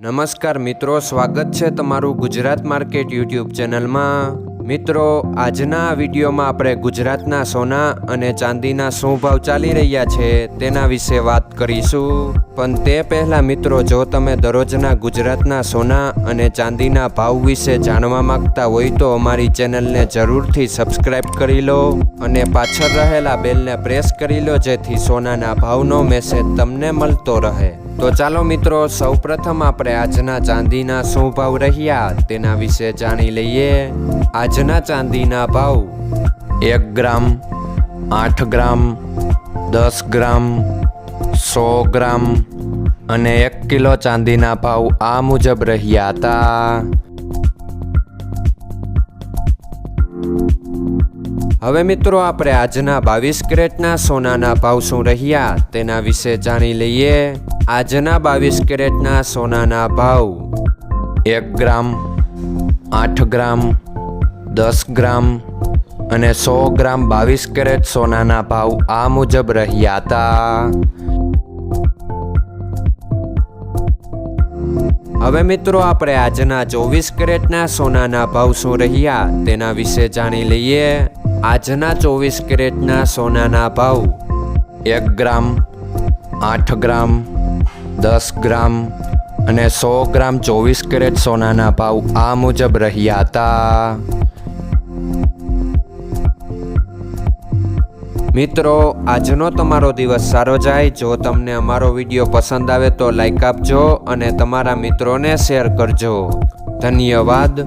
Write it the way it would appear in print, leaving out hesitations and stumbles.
નમસ્કાર મિત્રો, સ્વાગત છે તમારું ગુજરાત માર્કેટ યુટ્યુબ ચેનલમાં। મિત્રો, આજના વિડીયોમાં આપણે ગુજરાતના સોના અને ચાંદીના શું ભાવ ચાલી રહ્યા છે તેના વિશે વાત કરીશું। પણ તે પહેલાં મિત્રો, જો તમે દરરોજના ગુજરાતના સોના અને ચાંદીના ભાવ વિશે જાણવા માંગતા હોય તો અમારી ચેનલને જરૂરથી સબસ્ક્રાઈબ કરી લો અને પાછળ રહેલા બેલને પ્રેસ કરી લો, જેથી સોનાના ભાવનો મેસેજ તમને મળતો રહે। તો ચાલો મિત્રો, સૌપ્રથમ આપણે આજના ચાંદીના શું ભાવ રહ્યા તેના વિશે જાણી લઈએ। આજના ચાંદીના ભાવ 1 ગ્રામ, 8 ગ્રામ, 10 ગ્રામ, 100 ગ્રામ અને 1 કિલો ચાંદીના ભાવ આ મુજબ રહ્યા હતા। હવે મિત્રો, આપણે આજના 22 કેરેટના સોનાના ભાવ શું રહ્યા તેના વિશે જાણી લઈએ। આજના 22 કેરેટના સોનાના ભાવ 1 ગ્રામ, 8 ગ્રામ, 10 ગ્રામ અને 100 ગ્રામ 22 કેરેટ સોનાના ભાવ આ મુજબ રહ્યા હતા। હવે મિત્રો, આપણે આજના 24 કેરેટના સોનાના ભાવ શું રહ્યા તેના વિશે જાણી લઈએ। આજના 24 કેરેટના સોનાના ભાવ 1 ગ્રામ, 8 ગ્રામ, 10 ગ્રામ અને 100 ગ્રામ 24 કેરેટ સોનાના ભાવ આ મુજબ રહ્યા હતા। મિત્રો, આજનો તમારો દિવસ સારો જાય। જો તમને અમારો વિડીયો પસંદ આવે તો લાઈક આપજો અને તમારા મિત્રોને શેર કરજો। ધન્યવાદ।